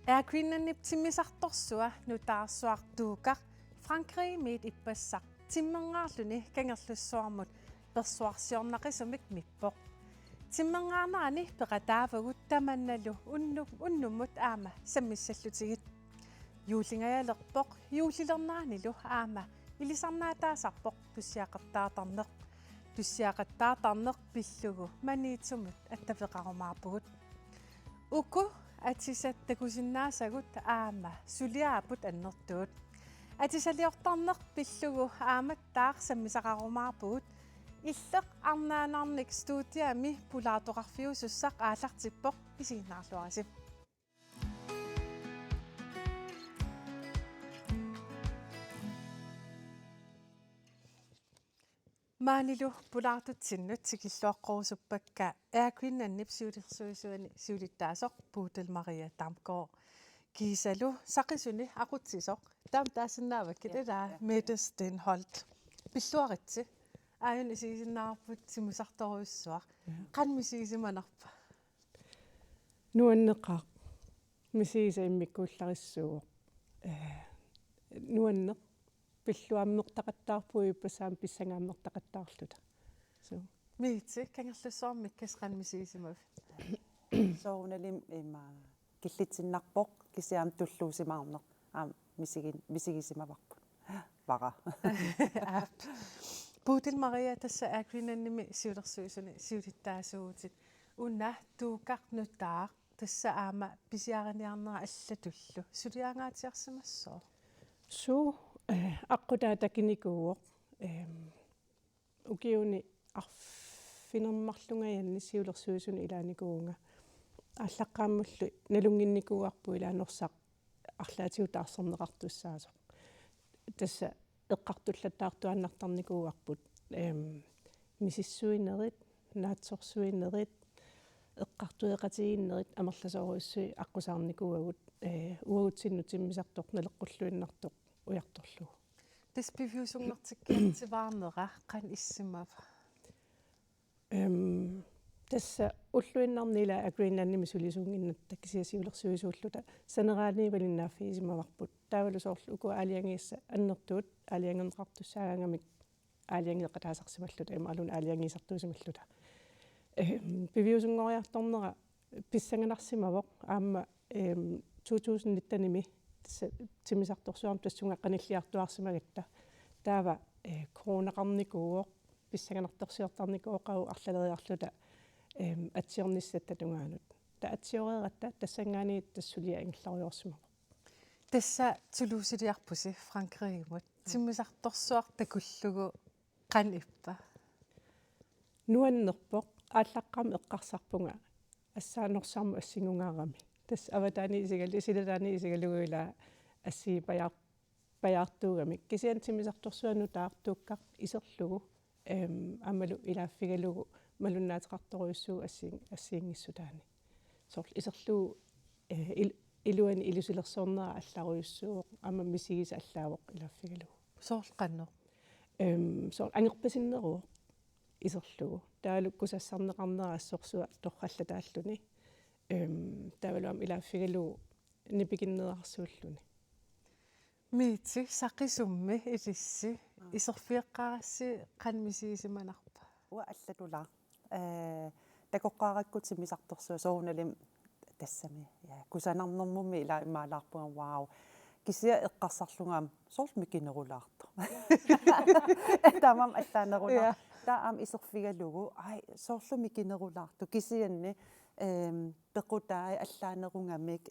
Ääkvinnannip timmisartorsua nutaarsuartuukaq Frankrig miit ippassaq timmangaarluni kangerlussuarmut persuarsiornaqisumik mippoq timmangaarnerani peqataavagut tamannalu unnummut aama sammissallutigit juulingajalerpoq juulilernaanilu aama ilisarnaataasarpoq tussiaqattaatarneq pillugu maniitsumut attapeqarumaarpugut uku атисаттакусиннаасагут аама сулиаапут аннэртуут атисалиортарнеқ пиллугу аамат таарсаммисақарумаарпугут иллеқ арнаанаарник студиами пулаартоқарфиусуссақ аалартиппоқ исигнаарлуараси маанилу пулаартутсиннут сикиллуаққорусуппакка ааквиннаннип сиулерсуисуани сиулиттаасоқ Bodil Maria Damgaard кисалу сақисуни ақутсисоқ таам таасиннааваккит илаа Mette Stenholt пиллуаритси ааюн исигисиннаарпут симусарторуйссуар қанмисигисиманарпа нуаннеқаа мисигиса иммиккууллариссууоқ нуаннеқ пиллуаммертақаттаарпуи пассаам писсангааммертақаттаарлута so миитси кангерлуссуармик касқанмисигисимав соорналим има киллитсиннарпоқ кисиаам туллуусимаарнеқ мисигисимаварпут вара Bodil Maria тасса ааквинанними сиулерсуисуни сиулиттаасуутит уна туукарнутаа тасса аама писиариниарнера аллатуллу сулиангаатиарсимассоо so аққутаа такиникууоқ укиуни арфинермарлунгаянни сиулерсуисуни илааникуунга аллаққааммуллу налунгинникууарпу илаанерсақ арлаатиутаарсернеқартуссаасоқ тасса эққартуллаттаартуаннартарникууарпут мисиссуинерит наатсорсуинерит эққартуеқатигиннерит амерласооруссуи аққусаарникууагут уагутсинну тиммисартоқ налеққуллуиннартоқ уярторлугу таспивиусунгартиккиартиваарнера қан иссимава тасса уллуиннарнила агриннанними сулисуунгиннатта кисиасиулерсуисууллута санераалнивалиннааффиисимаварпут таавалусоорлу уку аалиангиисса аннертуут аалиангернеқартуссаагангамик аалиангеқатаасарсималлута имаалун аалиангиисартуусималлута пивиусунгориарторнера писсанганарсимавоқ аама 2019-ними тимисарторсуарм тассунгаққаниллиартуарсимагатта таава коронақарникууоқ писсаганарторсиортарникуоқау арлалериарлута атсиорниссатта тунгаанут таатсиореератта тассангаани тассулиа ингерлариорсимавоқ тасса тулуусилиарпуси Франкригмут тиммисарторсуар такуллугу қан иппа нуаннерпоқ ааллаққам эққарсарпунга ассаанерсаарму ассигунгаарами тас аватаани исигалуи исигалугуила асси паяартуугамик кисиан тимисарторсуану таартууккақ исерлугу аммалу илааффигалугу малуннаатеқарторуйуссуу ассиингиссутаани сорл исерлугу илуани илусилерсоорнера алларуйуссуу амма мисигиса аллаавоқ илааффигалугу сорл қанно сорл ангерпасиннеруоқ исерлугу таалуккусассарнеқарнера ассорсуа торраллатааллуни тавалуам илааффигалугу нипикиннеарсууллуни миитси сақисумми илисси исерфиэққарасси қанмисигисиманарпа уа аллатулаа такоққараккут симисарторсуа соорналим тассами я кусанарнэрмумми илаа имаалаарпуга вау кисиа эққарсарлунгаам сорл микинерулаарто тамам аллаанерулаа таам исерфигалугу ай соорлу микинерулаарто кисианни пеқутаи аллаанерунгамик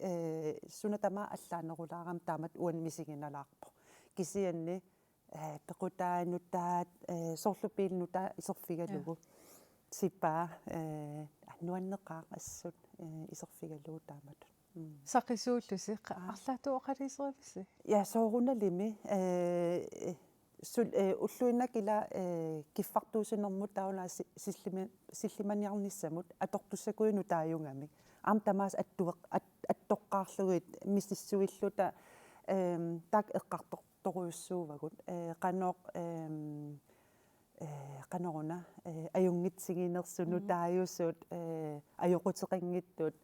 сунатама аллаанерулаарам таамат уан мисигиналаарпо кисианни пеқутаанутаат соорлупиилнута исерфигалугу сиппаа аннуаннеқаа ассут исерфигалугу таамат сақисууллуси арлаатуоқалисеривиси я сооруналими уллуиннак ила киффартуусинэрмут таулаа силлиманиарниссамут атортуссакуину тааюнгамик аам тамаас аттоққаарлугит миссиссуиллута так эққарторторуйуссуувагут қанооқ канорона аюнгитсигинерсуну тааюсут ajоқутеқингиттут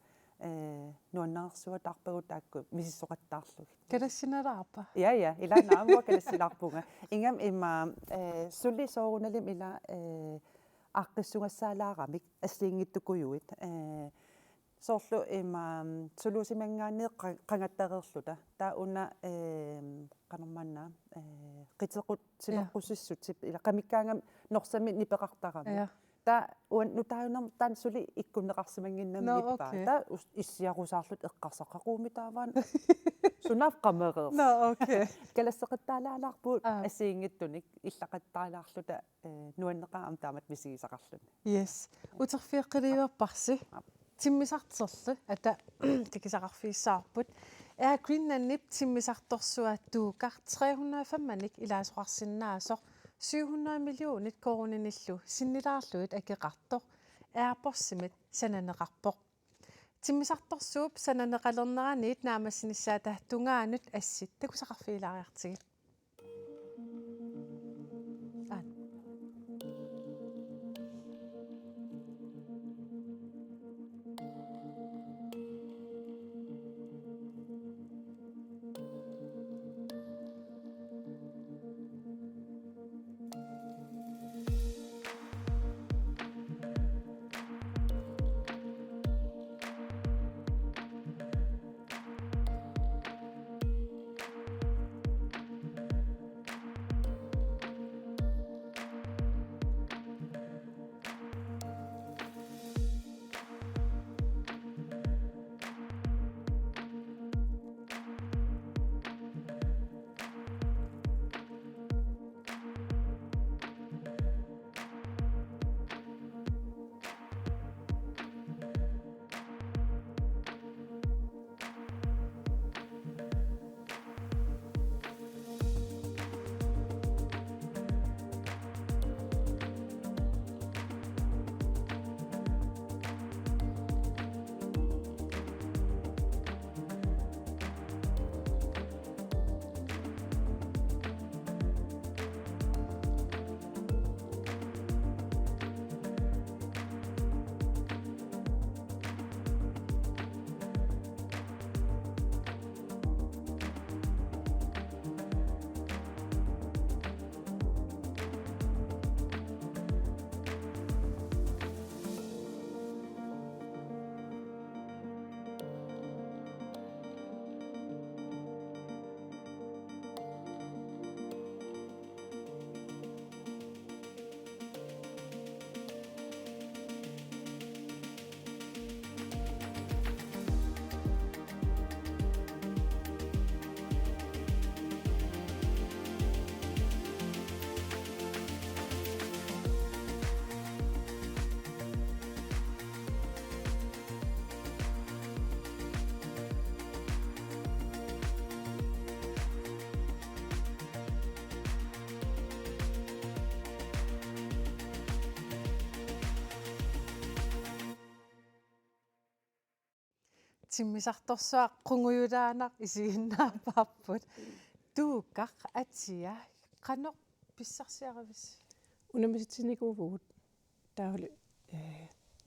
nuannaarsuatаарpagut taakku misissoqattaarlug Kalassinalarpa. ja ilaanaamua kalassilaarpunga ingam imma sulli soorunalim ila aaqqissungassaalaaramik аллиингиттукуйуит сорлу има сулуусимангааннеэ qangattareerluta taa una qanarmaanna qitequt silerqussissut ila qamikkaangam norsami nipeqartarami taa uan nutaayunam taan suli ikkunneqarsimanginnam nippa taa issiarusaarlut eqqarsaqaquumitaavaan sunaaf qamereers No, okay. kalasseqattaalaalaarpu assiingittunik illaqattaalaarluta nuanneqaam taamat misigisaqarlun Yes. Uterfiiqqiliiverparsi. Timmisarterlu ata tikisaqarfiissaarput. Greenlandnip timmisartorsuattuukar 305-manik ilaasoqarsinnaasoq 700 millionit koruninillu sinnilaarluit akeqartoq aarporsimit sananeqarpoq. Timmisartorsuup sananeqalerneraniit naamassinissaata tungaanut assit takusaqarfiilaariartigit. Timmisartorsuaq qunguyulaanaq isiginnaapaapput tuukkaq atia qanoq pissarsiaravis unamisitsinikuuvugut taali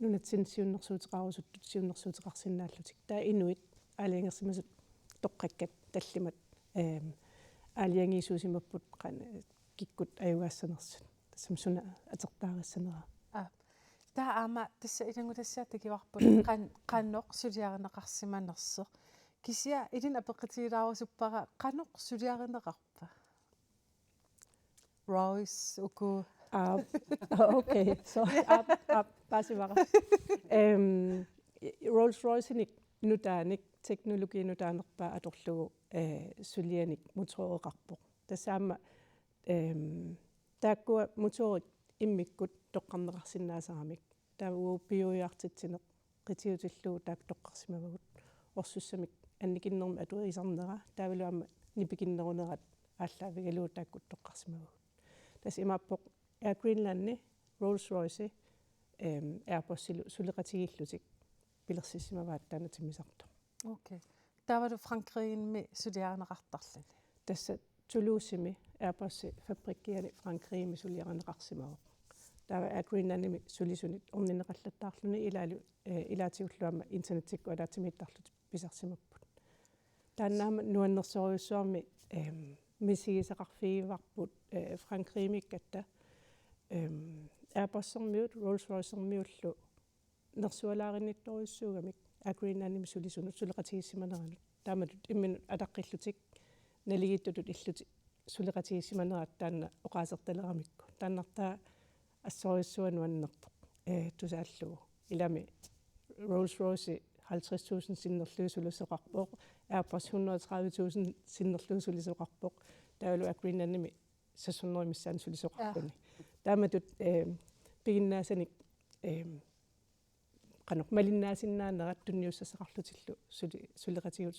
nunatsin siunnersuutiqarusuttut siunnersuutiqarsinnaallutik taa inuit aliangersimasut toqqakkat tallimat aliangiisuusimapput qan kikkut ajugaassanersut tassam suna atertaarissanera taa ama tassa ilangutassiartakivarput qanoq suliarineqarsimanerseq kisia ilin apeqqitiilaarusuppara qanoq suliarineqarpa Royce uku okay so pasivara Rolls Royce-nik nutaanik teknologi nutaanerpaa atorlugu sulianik motoreqarpoq tassaama taakkua motorik immikkut toqqarneqarsinnaasaramik taavugu piuiartitsineq qitiutilluu taak toqqarsimavagut orsussamik annikinnermi aturisarnera taaviluamma nipikinnerunerat ааллаавигалуу тааккут тоққарсимагу тас имааппоқ Air Greenland-ни Rolls Royce Airbus-силу сулеқатигиллутик пилерсиссимаваат таана тиммисарто окей тавалу Frankrig-ми сулиарнеқартарлани тасса Toulouse-ми Airbus фабриккиани Frankrig-ми сулиарнеқарсимавоқ таава Greenland-ими сулисунит орнинеқаллаттаарлуни илаатигуллуама интернетикку алаатимииттарлут писарсимаппут тааннаама нуаннерсориуссуарми мисигисақарфигиварпут Frankrig-миккатта Airbus-сэрмиут Rolls-Royce-сэрмиуллу нерсуалаариннитторюссуугамик Greenland-ими сулисунут сулеқатигиссиманеранут тааматут имминут алаққиллутик налигиттутут иллути сулеқатигиссиманерат таанна оқаасерталерамикку тааннартаа ассориуссуануаннерпоқ тусааллугу илами Rolls-Royce 50,000 синнерлуусулусеқарпоқ Airbus 130,000 синнерлуусулисеқарпоқ таалу Greenland-ими сассуннеримиссаан сулисеқарпуни тааматут пигиннаасаник qanok malinnaasinnaanerat tunniussasaqarlutилlu сулеқатигут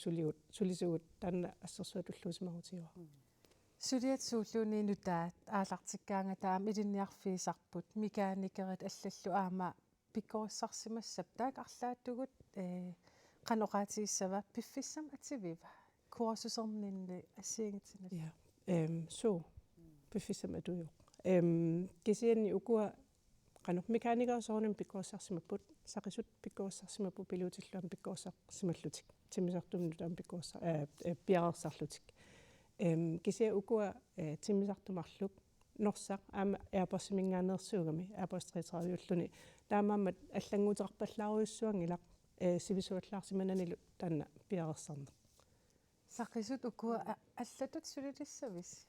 сулисугут таанна ассерсуатуллуусимагутиуа сулиат сууллууни нутаат аалартиккаанга таам илинниарфиисарпут микааникерит аллаллу аама пиккориссарсимассап таак арлааттугут qanoqaatiissava piffissam ativiva kuorsusernинни ассиингитсинас ja so piffissam atujo kisianni ukua qanok mekaanikerisoornum pikkoorissarsimaput saqisut pikkoorissarsimappu piluutilluam pikkoorissarsimallutik timisartumnu taam pikkoorissar piarersarlutik kisia ukua timisartumarluk norsaq aama Airbus-mingaanерсуугами Airbus 330-уллуни таамаамат аллангуутеқарпаллааруйуссуангилақ сивисуаллаарсимананилу таанна пиарессарнеқ сақисут ukua аллатут сулилиссавис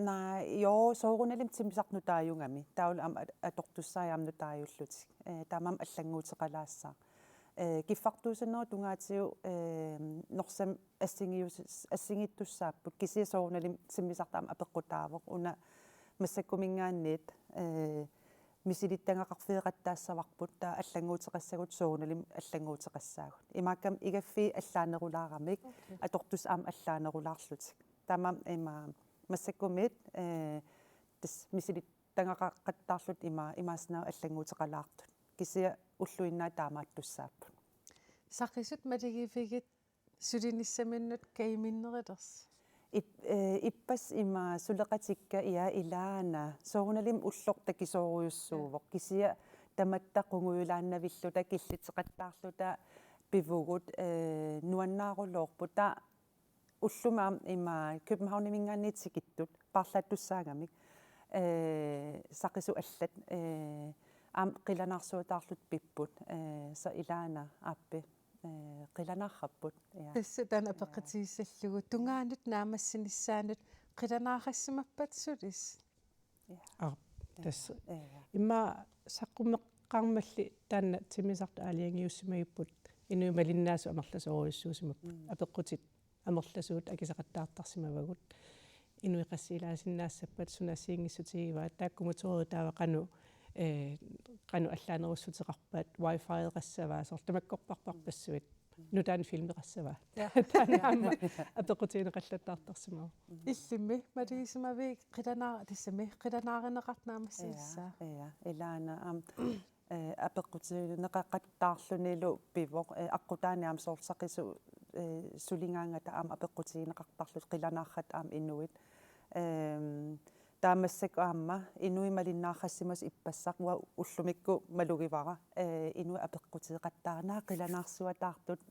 nej jo soorunalим timisarnu taajungami taul am atortussaajaamnu taajullutik taamam allanguuteqalaassаа киффартуусаннеру тунгаатиу норсам ассигиттуссааппут кисиасоорналим симмисартаам апеққутаавоқ уна массаккумингаанниит мисилиттангақарфиеқаттаассаварпут таа аллангуутеқассагут соорналим аллангуутеқассаагут имааккам игаффи аллаанерулаарамик атортус аам аллаанерулаарлутик таамам има массаккумит тас мисилиттангақаттаарлут имааснаа аллангуутеқалаартут кисия уллуиннаа таамааттуссааппут сақисут малигифигит сулиниссаминнут каиминнерилерс иппас има сулеқатикка иа илаана соорналим уллор такисооруйуссуувоқ кисия таматтақунгуйулааннавиллута киллитеқаттаарлута пивугут нуаннаарулоорпута уллумаам има København-имингаанниитсикиттут парлааттуссаагамик сақису аллат ам qilanaarsuutaarlut pipput sa ilaana aappi qilanaarrapput ja тасса тана пеққатигиссаллугу тунгаанут наамассинissaanут qilanaarassimappat sulis тас имма саққумеққармалли таанна тимисарта аалиангиуссимагиппут инуи малиннаасу амерласоориуссуусимаппут апеққутит амерласуут акисақаттаартарсимавагут инуи qassiilaasinнаассаппат сунассиингиссутигиваа тааккумутору таавақану qanu аллаанеруссутеқарпаат wifi qassavaa сортамаккорпарпарпассуит нутаан филмеқассаваа танаама апеқутиинеқаллаттаартарсимаа иллимми малигисимави qilanaara тассами qilanaarineqarnaamassissaa ja илаана ам апеқутиинеқақаттаарлунилу пивоқ аққутааниам соорсақису сулингаангата аам апеқутиинеқартарлут qilanaarrat аам инуит таамассак аама инуи малиннааррассимас иппассақ уа уллумикку малугивара инуи апеққутиеқаттаарнаа qilanaarsuataartut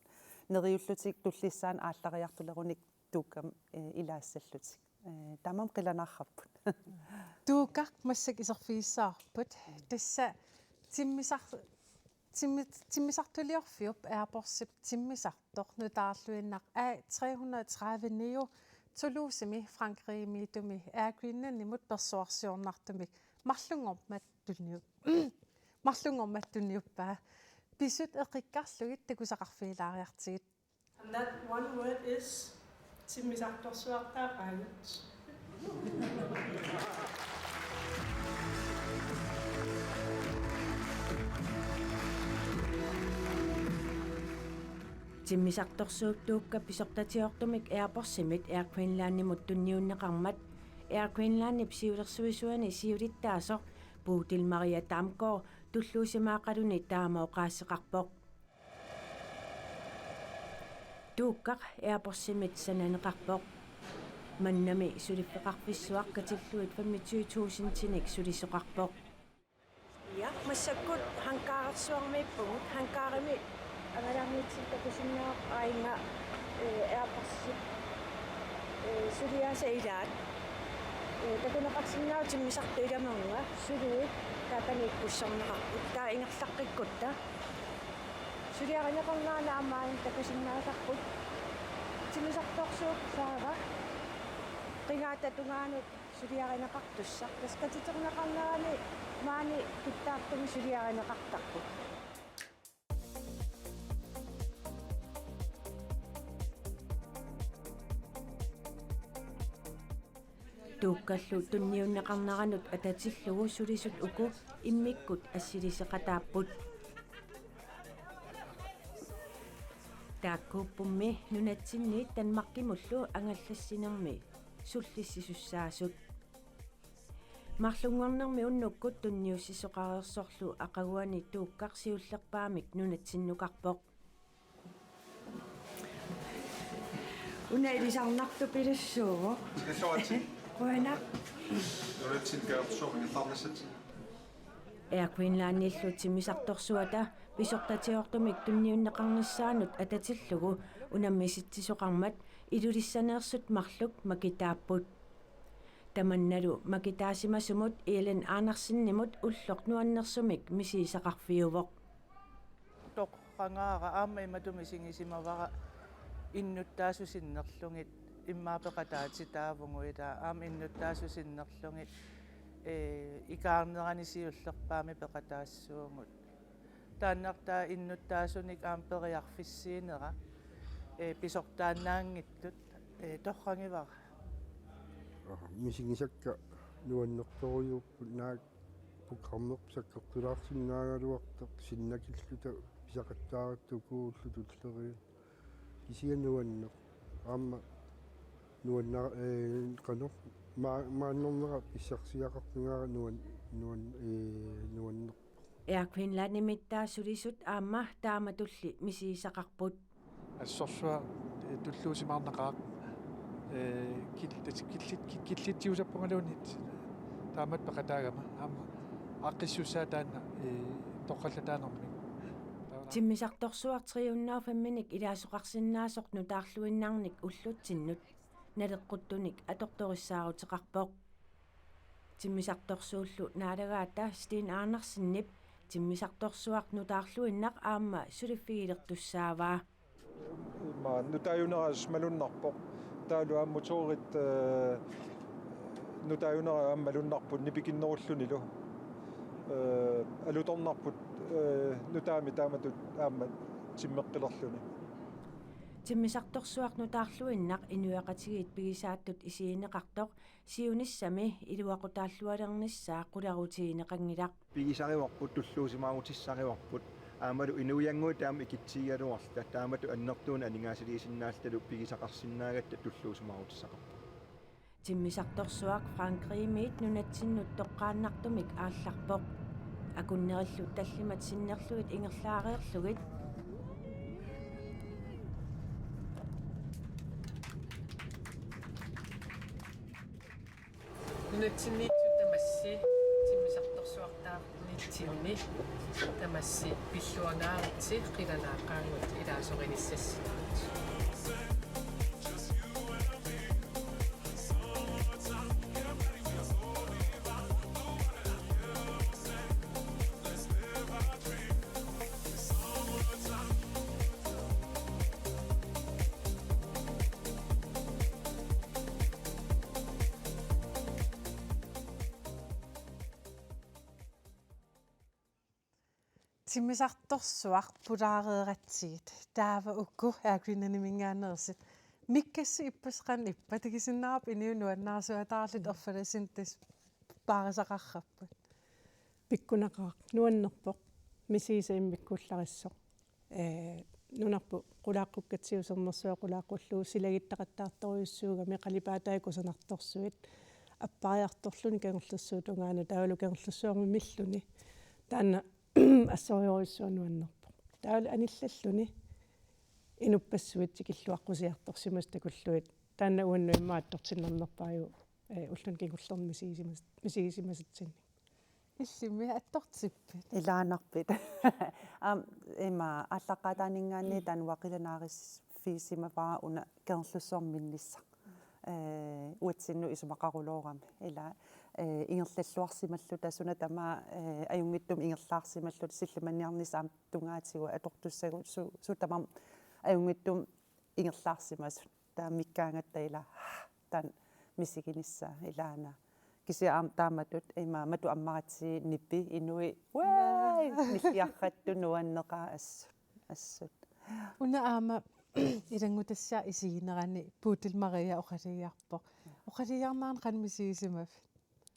нериуллутик туллиссаан ааллариартулеруник тууккам илаассаллутик таамам qilanaarrapпут туукақ массак исерфииссаарпут тасса тиммисартулиорфиуп аерпорсип тиммисартоқ нутаарлуиннақ A330 Toulouse-ми Frankrig-ми туми Greenland-имут персуарсиорнартумик марлунгорматтунниуппаа писут эққиккарлугит такусақарфиилаариартигит and that one word is тиммисарторсуартаақаагут тиммисарторсуuттуукка писортатиортумик Airbus-имит Air Greenland-имут тунниуннеқармат Air Greenland-ип сиулерсуисуани сиулиттаасо Bodil Maria Damgaard туллуусимаақалуни таамаоқаассеқарпоқ тууккақ Airbus-имит сананеқарпоқ Mannami suliffeqarpissuaq katilluit 25.000 tinik sulissoqarpoq. Ja, massakkut hankaarersuarmiippugut hankaarimi agalamiitsilta kusinnaaq aina airportsit suliaasa ilaat takunaqarsinnaa timmisartu ilamanguga suluit taataniikkussarneqarput taa ingerlaqqikutta suliaqinaqornaanaamain takusinnaasarput timmisartorsuuq saava qingaatatungaanut suliaqinaqartussaq taskatiterneqarnaani maani kittaartumi suliaqinaqartarput tuukkallu tunniunneqarnaranut atatillugu sulisut uku immikkut assiliseqataapput taakkuuppummi nunatsinniit tanmaqqimullu angallassinermi sullissisussaasut марлунгуарнэрми уннуккут тунниуссисоқарерсорлу ақагуани тууккарсиуллерпаамик нунатсиннукарпоқ уна илисарнарту пилуссууго қуана нунатсинкаартсуоқ Queenlanniillu timmisartorsuata pissortatiortumik tunniunneqarnissaanut atatillугу unammisitsisuqarmat ilulissaneersut marluk makitaapput tamannalu makitaasimasumut iilan aanarsinnimut ulloq nuannersumik misiisaqarfiuvoq toqqangaara aama imatumi singisimavara innuttaasusinnerlungit immaapekataatitaavunguita aama innuttaasusinnerlungit ikaarneranisiullerpaami peqataassuungut taannartaa innuttaasunik aampeриарфиссиинера pisortaannaangitlut torrangivara мисигисакка нуаннерториуппут наак программер саккертулаарсиннаагалуартеқ синнакиллута писақаттааратtukууллу туллери кисиануаннеқ аама нуаннаа канер мааннернера писсарсиақартунгаара нуаннер Queenlannimittaa sulisut aamma taamatulli misiisaqarput ассорсуа туллуусимаарнеқаақ киллитсиусаппунгалуунит таамат пеқатаагама аама аққиссуссаа таана тоққаллатаанерми тиммисарторсуартриуннаарфамминик илаасоқарсиннаасоқ нутаарлуиннаарник уллутсиннут налеққуттуник аторториссаарутеқарпоқ тиммисарторсууллу наалагаата стин аанарсиннип тиммисарторсуақ нутаарлуиннақ аама сулиффигилертуссааваа ма нутаюнерас малуннарпоқ таалуа моторит нутаюнера аммалуннарпут нипикиннеруллунилу алуторнарпут нутаами тааматут аама тиммеққилерлуни тиммисарторсуақ нутаарлуиннақ инуяқатигиит пигисааттут исиинеқартоқ сиуниссами илуақутааллуалерниссаа қуларутиинеқангилақ пигисариварпут туллуусимаагутиссариварпут аамалу инуянгуи таама икитсигалуарла таамату аннертуун анингаасилисиннаалталу пигисақарсиннаагатта туллуусимаагутиссақарпу тиммисарторсуақ франкриимиит нунатсиннут тоққааннартумик аалларпоқ акуннериллу таллимат синнерлуит ингерлаариерлугит нунатсинниитсу тамасси тиммисарторсуартаарнитсинни тамасси пиллуангааритси қиланаақаангут илаасориниссассинут тиммисарторсуақ пулаареератсигит таава укку ааквиннанимингааnersit миккасси иппасқан иппа тикисиннаарап иниунуаннаарсуатаарлут орфаласинтас паарисақарраппут пиккунақаақ нуаннерпоқ мисииса иммиккуллариссоқ нунарпу қулааққуккатсиусернерсуа қулааққуллуу силагиттақаттаарторюссууга меқалипаатаакусанарторсуит аппариарторлуни кангерлуссуу тунгаана таавалу кангерлуссуарми миллуни таана ассориориссуануаннерпо таавал аниллаллуни инуппассуит киллуаққусиарторсимас такуллуит таанна уанну имааттортиннернерпааю уллун кигуллерни мисигисимасатсинни иллими аттортиппит илаанарпит има аллаққатаанингаанни таан вақиланаарис фисимавара уна кернлуссуарминнисса уатсинну исумақарулоорами ила ингерллуарсималлу тасуна тама аюнгиттум ингерлаарсималлу силлиманниарнисаам тунгаатигу атортуссагу су тамам аюнгиттум ингерлаарсимасу таамиккаангатта ила таан мисигинисса илаана кисиаам тааматут има мату аммаратси ниппи инуи вай миллиарратту нуаннеқаа ассут уна аама илангутассаа исигинерани Puutil Maria оқалиарпо оқалиарнаан қанмисигисимаф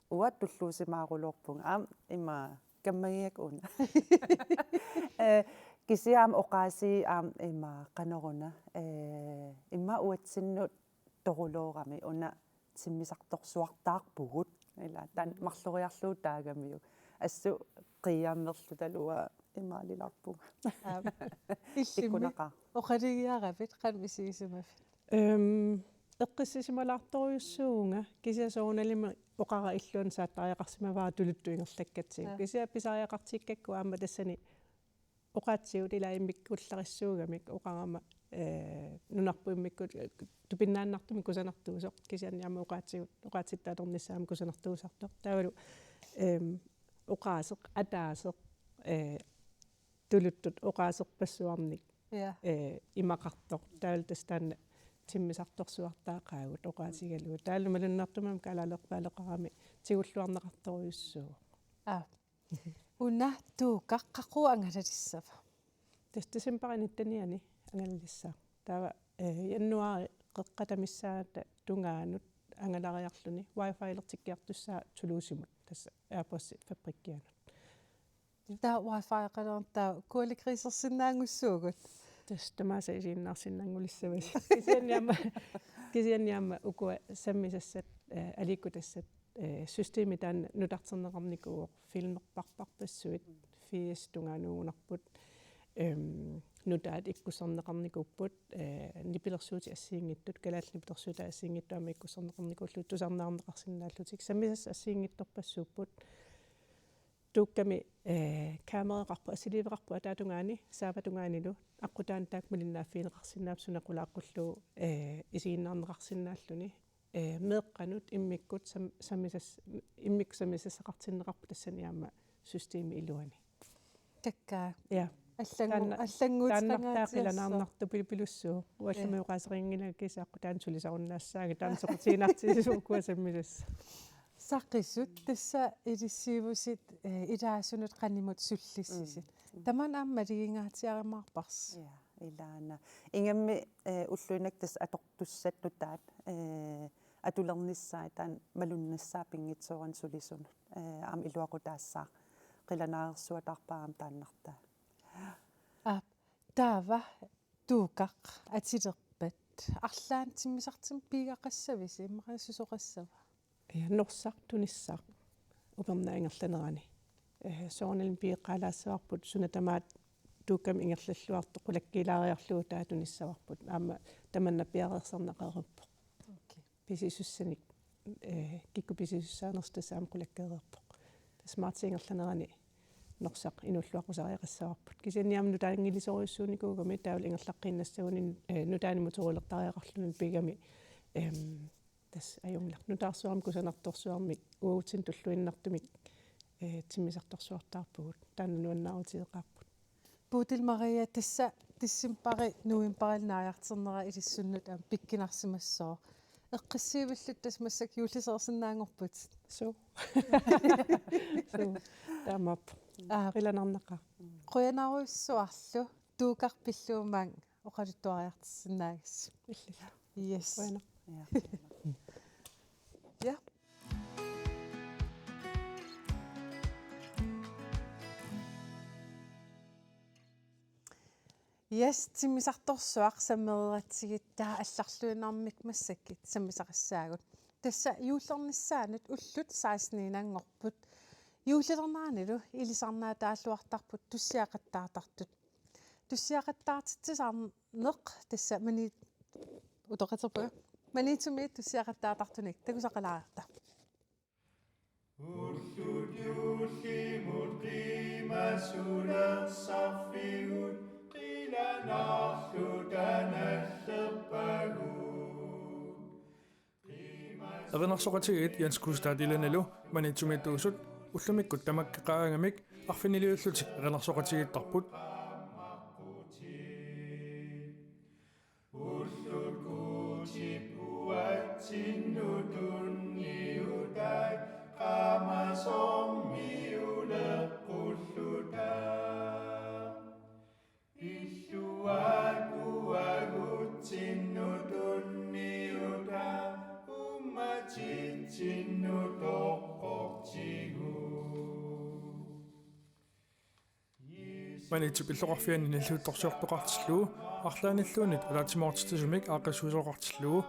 уат туллуусимаарулуорпунга аам има каммагиак уна кисиаам оқааси аам има канеруна имма уатсиннут торулоорами уна тиммисарторсуартаарпугут ила таан марлориарлуу таагамиу ассу қиааммерлу талуа имаалиларпуга иллими оқалигиаравит қанмисигисимаф эққиссисималаарторюссуунга кисиасоорналима оқара иллуан сааттариақарсимаваа тулутту ингерлаккатсиг кисиа писариақартиккакку аама тассани оқаатсиут илаиммиккуллариссуугамик оқарама нунарпуиммиккут тупиннааннартуми кусанартуусоқ кисианниама оқаатиттааторнissaам кусанартуусартоқ таавалу оқаасеқ атаасеқ тулуттут оқаасерпассуарник имақартоқ таавал тастаанна тиммисарторсуартаақаагут оқаатигалугу тааллумалуннартумам калаалерпаалеқарами тигуллуарнеқарторюссуу уна туукаққақу ангалалиссава тестисимпариниттаниани ангалалиссаа таава яннуари қеққатамиссаата тунгаанут ангалариарлуни wifi-лертиккиартуссаа тулуусимут тасса аерпосси фабриккианут таа wifi қалерта куаликрисерсинаангуссуугут тастамааса исииннарсиннангулиссавас кисианниама укуа саммисассат аликкутассат системи таан нутартернеқарникуу филмерпарпарпассуит фиес тунгаануугунарпут нутаат иккусернеқарникуппут нипилерсуути ассиингиттут калааллипитерсуута ассиингиттуама иккусернеқарникууллу тусарнаарнеқарсинааллутик саммисас ассиингитторпассууппут туукками камереқарпу асиливеқарпу атаатунгаани саапатунгаанилу аққутаан таакмалиннааффиинеқарсинаап сунақулааққуллу исииннаарнеқарсинааллуни меэққанут иммиккут саммисас иммик саммисассақартиннеқарпу тассаниаама системи илуани таккаа я аллангуутааннартаақиланаарнарту пилуссуу уаллумиуқаасерингина кисааққутаан сулисаруннаассааги таансоқутиинартисуукуа саммисасса саққиссут тасса илиссиивусит илаасунут қанимут суллиссисит таман аама лигингаатиаримаарпарс я илаана ингамми уллуинак тас атортуссаттутаат атулерниссаа таан малуннассаа пингитсооран сулисунут аам илуақутаассаа қиланаарсуатарпаам тааннартаа таава туукақ атилерпат арлаан тиммисартим пигақассависи иммақассусоқассава я норсақ тунissaq упернаингерланерани соорнилм пиеққалаассаварпут сунатамаат тууккам ингерллуарту қулаккилаариарлугу таатуниссаварпут аама таманна пиареерсарнақаруппо писисуссаник кикку писисуссаанерстасаам қулаккеерерпо тасмаартиингерланерани норсақ инуллуақусариақассаварпут кисианниамну таангилисориуссууникуугами таавал ингерлаққиннассагунин нутааниму торулертариақарлунин пигами тас аюнгларну таарсуарам кусанарторсуарми уутин туллуиннартумик тиммисарторсуартаарпугут тааннуаннаарутиеқарпут Puutil Maria тасса тиссимпари нуимпарилнааяртернера илиссуннут аам пиккинарсимассоо эққиссиивиллут тас массак юулисерсинаангорпут so тамап қиланарнеқа қуянааруиссуарлу туукарпиллуумаан оқалуттуариартиссинаагис иллила yes bueno ja yes тиммисарторсуақ саммерератсигит таа алларлуинаармик массаккит саммисақассаагут тасса юуллернissaанут уллут саасниинангорпут юуллернаанилу илисарнаа тааллуартарпут туссиақаттаартартут туссиақаттаартитсисаарнеқ тасса мани утоқатерпуга Manitsumi tussiaqattaaqartunik takusaqalaarta. Erinarsoqatigit Jens Kustad ilanelu manitsumituusut ullumikut tamakkeqaangamik arfiniliullutik erinarsoqatigittarput manitsupilloqarfiani nilluuttorsiortoqartilluu арлааниллуунит алаатимоортитсумик аақассуусоқартиллуу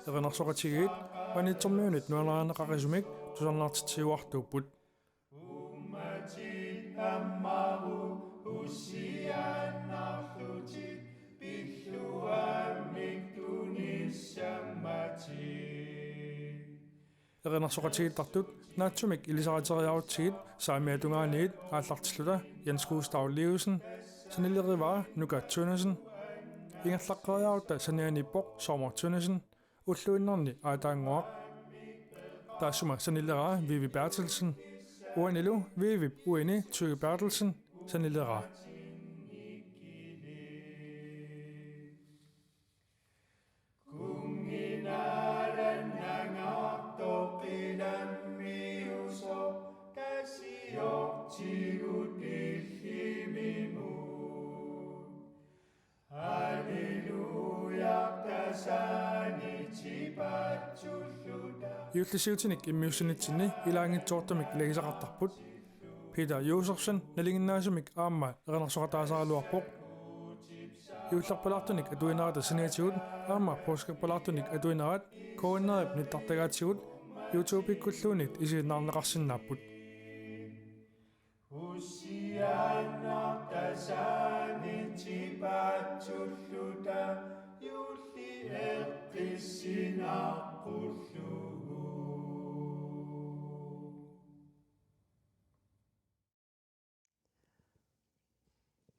эринарсоқатигиит манитсэрмиунит нуалаанеқарисумик тусарнаартитсиуартууппут эринарсоқатигиттартут наатсумик илисаратериарутсигит саамиатунгааниит ааллартиллута Jens Gustav Levesen санилериваа Nuka Tønnesen ингерлаққариарута санианиппоқ Sommer Tønnesen уллуиннарни аатаангуақ таасума санилераа Vivi Bertelsen уанилу Vivi уини Tyge Bertelsen санилераа Юллисиутиник иммиуссинитсинни илаангитсоортамик лагисақартарпут Peter Josefsen налингиннаасумик аама эринарсоқатаасаралуарпоқ юлларпалартуник атуинарата саниатигут аама поскапалартуник атуинарат кооннерип ниттартагаатсигут YouTube-иккуллуунит исииннаарнеқарсинааппут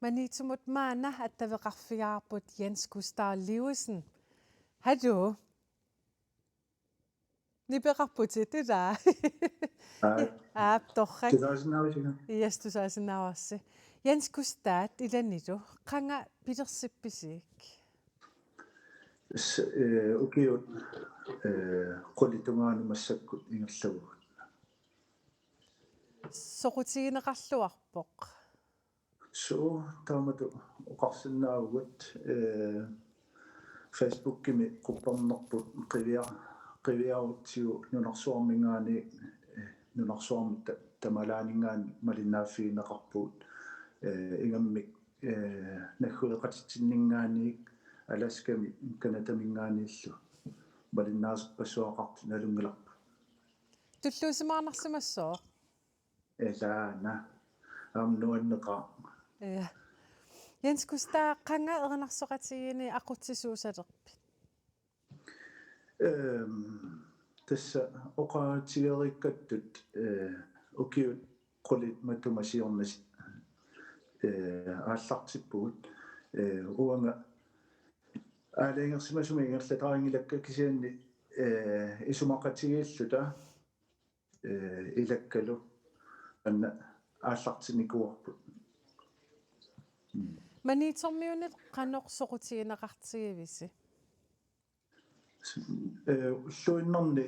Manitsumut maana attaveqarfigaarput Jens Gustav Levesen. Hadu. Nipeqarputit ila. Torrak. Yes, tusaasinnaarsi. Jens Gustav ilanilu qanga pilersippisiik. Ukiut qullitungaanu massakkut ingerlagugut. Soqutigineqarluarpoq. So taamatu uqarsinnaagugut Facebook-kimi qupparnerput qiviarutsiu nunarsuarmingaani nunarsuarmit tamalaaningaan malinnaaffiineqarpuut ingammik naggueqatitsinningaaniik alaskami kanatamingaaniillu malinnaasepassuaqart nalungilarpu Tulluusimaarnarsimassoo elaana amnuanneqa ja Jens Gustav qanga erinarsoqatigini aqutsisuusalerpi tassa oqaatigerikkattut ukiut qulit matumasiornas aallartippugut uanga aaleengersimasumi ingerlataraangilakka kisianni isumaqatigiilluta ilakkalu anna aallartinikuarput Manitsormiunit qanoq soqutigineqartigivisi ulluinnerni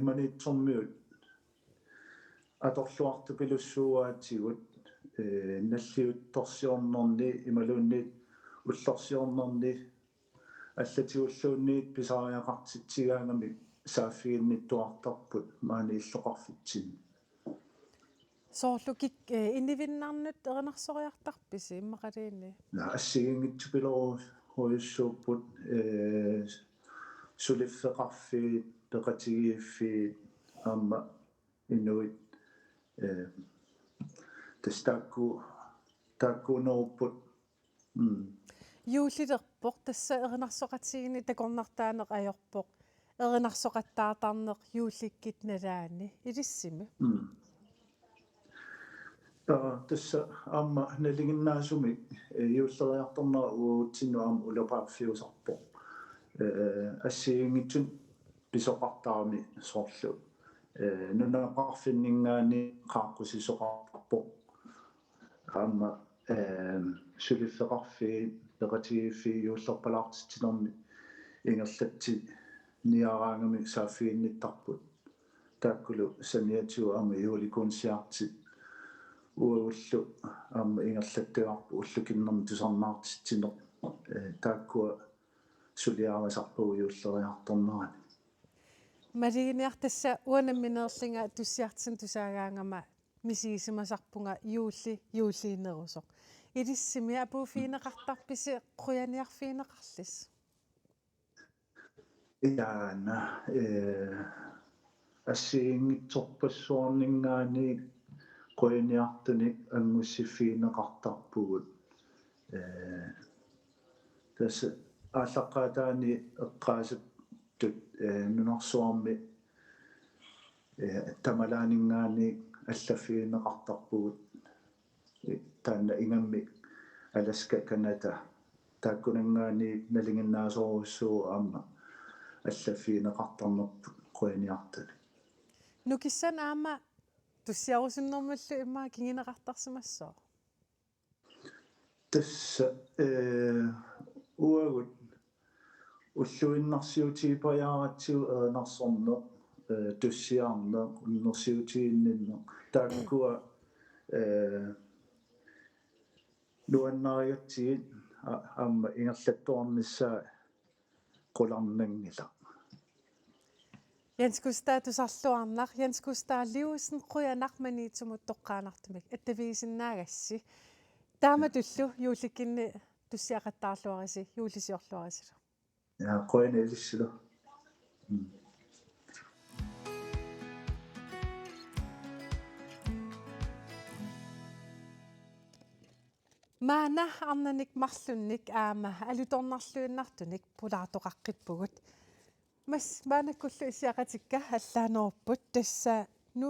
manitsormiut atorluartu pilussuaatigut nalliut torsiornerni imaluunniit ullorsiornerni allatiulluunniit pisariaqartitsigaangami saaffiginnittuartarput maani illoqarfitsin Soorlukik inivinnarnut erinarsoриartarpisi immaqaliini assигингитсупилеру хуйуссууппут сулиффеқарфиит пеқатигииффиит аама инуит таккунеруппут юуллилерпоқ тасса еринарсоқатигини такорнартаанеқ ajorpoq эринарсоqattaartarneq юулликкит налаани илиссими тасса аама налигиннаасуми юуллериарторнера уутсинну аама улапааффиусарпо ассиингитсун писоqartaarmi соорлу нунақарфиннингаани qaaqqusisoqarpo аама сулиффеқарфи пеқатигиффи юуллерпалаартитинерми ингерлатти ниараангами сааффиинниттарпут тааккулу саниатиу аама юуликуунсиарти ууллу аама ингерлаттуарпу уллукиннерми тусарнаартитсинер тааккуа сулиарамасарпугу юуллериарторнерани малигиниартасса уанамминерлинга туссиартин тусаагаангама мисигисимасарпунга юуллиинерусоq илиссими апууфиинеқартарписи қуяниарфиинеқарлис яана ассиингитсорпассуарнингаани қуяниартуник ангуссиффиинеқартарпугут тасса ааллаққаатаани эққаасаттут нунарсуарми тамалаанингаани аллаффиинеқартарпугут таанна ингамми аласка канада тааккунангаани налингиннаасоруссуу аама аллаффиинеқартарнерпут қуяниартуни нукиссан аама туссиарусиннэрмаллу иммаа кингинеқартарсимассоо тасса уагут уллуиннарсиутиипаяаратсиу эринарсорне туссиаарне уннерсиутииннинне тааккуа луаннариатсигит аама ингерлаттуарнissaa qulарнангила Jens Gustaf tusarluarnaq Jens Gustaf liusen quyanarmaniitsumut toqqaanartumik attaviisinnagassi taamatullu juullikkinni tussiaqattaarluarisi juullisiorluarisilu ja quyanilissulu maana arnanik marlunnik aama alutornarluinnartunik pulaartoqaqqippugut mas maanakkullu isiaqatikka allaanerupпут tassa nu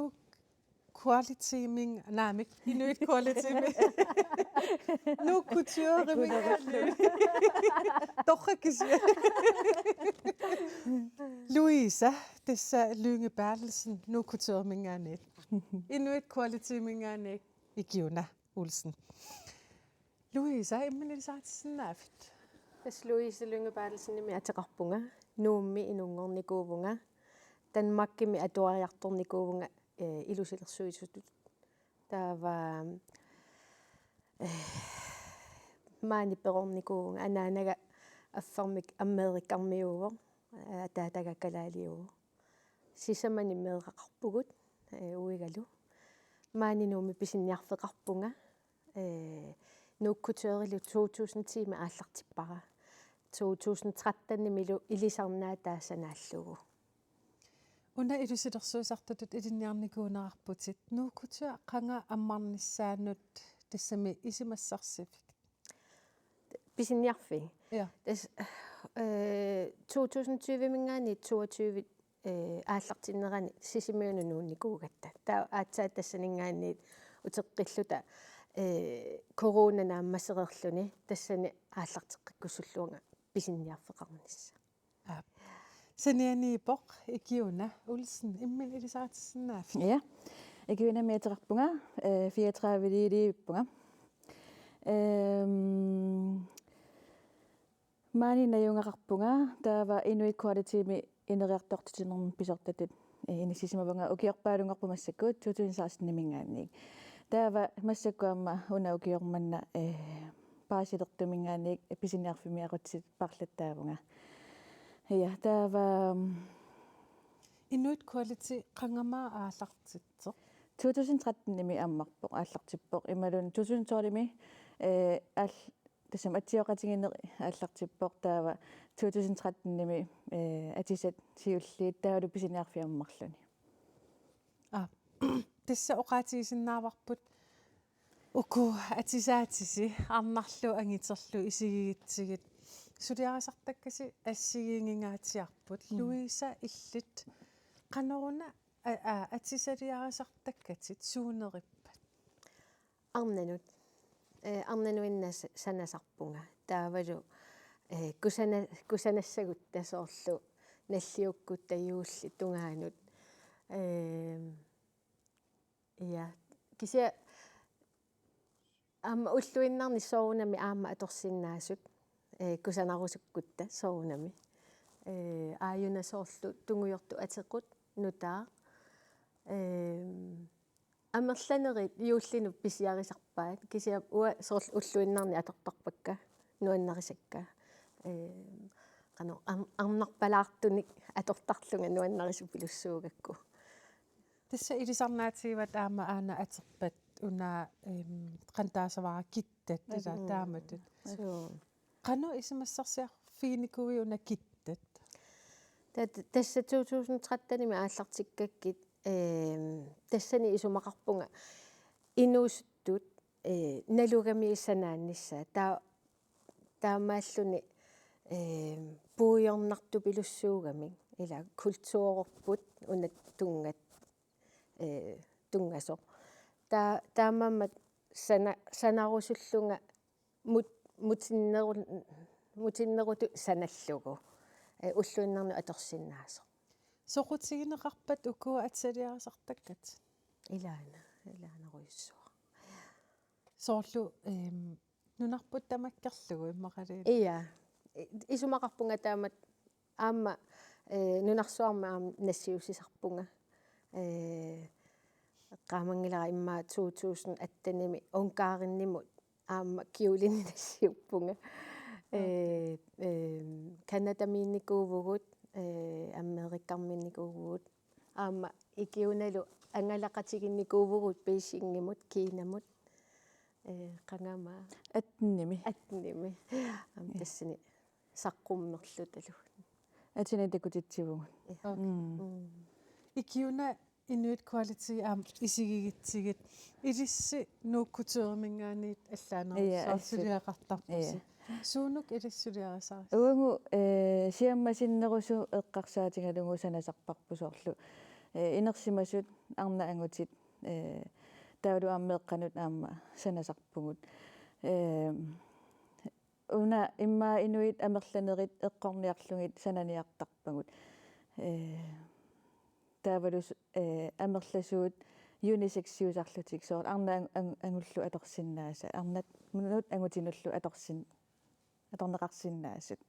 quality ming naamik inuit quality ming nu couture ming torrakis Louisa tassa Lynge Bertelsen nu couture ming anet inuit quality ming anet ikiuna Olsen Louisa imminisaatissinnaafit tas Louise Lynge Bertelsen nimi ateqarpunga nuummi inungornikuuvunga tanmakkimi atuariartornikuuvunga ilusilersuitutut taava maani perornikuuvunga anaanaga affarmik ammeerikkarmiuuvo ataatagakkalaaliuvo sisamani meeqaqarpugut uigalu maani nuummi pisinniarfeqarpunga nuukkuteerilu 2010 aallartippara 2013 milu ilisarnaa taasanaallugu una ilusilersuisartutut ilinniarnikuunararputit nuukkutua qanga ammarnissaanut tassami isimassarsiffik pisinniarfi ja tas 2020 mingaani 22 aallartinnerani sisimiunu nuunnikuugatta taa aatsaa tassaningaanniit uteqqilluta corona naammasererluni tassani aallarteqqikkussulluunga pisinniarfeqarnissa sanianiipoq ikiuna Olsen immin ilisaatissinnaafit ja ikiuna miateqarpunga 34 liiliippunga maani najungaqarpunga taava inuit quality-mi ineriartortitinermi pisortatut inissisimapunga ukiorpaalungarpumassakkuut 2016 mingaanniik taava massakkuamma una ukiormanna paasilertumingaanniik pisinniarfimi aqutsit parlattaavunga ja taava inuit quality qangamaa aallartitso 2013 nimi ammarpoq aallartippoq imalun 2012 all tassam atsioqatinginner aallartippoq taava 2013 nimi atisat siulliit taalu pisinniarfiammarluni tassa oqaatigisinnaavарпут uku atisaatisi arnarlu angiterlu isigigitsigit сулиарасартаккаси ассигингингаатиарпут Луиса иллит каноруна атисалиарасартаккатит суунериппат арнануинна санасарпунга таавалу кусанассагут тасоорлу наллиуккут таюулли тунгаанут я кися аама уллуиннарни соорунами аама аторсиннаасут кусанарусуккутта соорунами ааюнасоорлу тунгуйорту атеқут нутаа амерланерит иуллину писиарисарпаат кися уа соорлу уллуиннарни атортарпакка нуаннарисакка qano arnarpalaartunik atortarlunga nuannarisu pilussуугакку тасса илисарнаатигиват аама аана атерпат уна qantaasavara kittat ила тааматут qano исимассарсиар финикуи уна kittat тасса 2013-ними ааллартиккаккит тассани исумақарпунга инуусуттут налугами иссанааннissaa таамааллуни пуйорнарту пилуссуугами ила культуурорпут унат тунгасо таамаамат санарусуллунга мутиннеруту саналлугу уллуиннарну аторсиннаасо соқутигинеқарпат укуа атсалиарасартаккат илаанаруйуссуа соорлу нунарпут тамаккерлугу иммақалиит ия исумақарпунга таамат аама нунарсуарма аама нассиусисарпунга qaamangilaa immaa 2018-ними онкаариннимут аама киулини нассиуппунга канадамиинникуувгут америккармиинникуувгут аама икиуналу ангалақатигинникуувгут пейсингимут кинамут qangama атними аама тассини саққуммерлу талу атина такутитсивугут икиуна Inuit quality isigigitsigit ilissi nuukkuteermingaaniit аллаанерсаартулиақартарпуси суунук илиссулиарасаа уангу сиаммасиннерусу эққарсаатингалугу санасарпарпусоорлу инерсимасут арна ангутит таалу ааммеэққанут аама санасарпугут уна имма инуит амерланерит эққорниарлугит сананиартарпагут таавалус амерласуут юнисексиусарлутик соор арна ангуллу аторсиннааса арнат минут ангутинуллу аторнеқарсиннаасут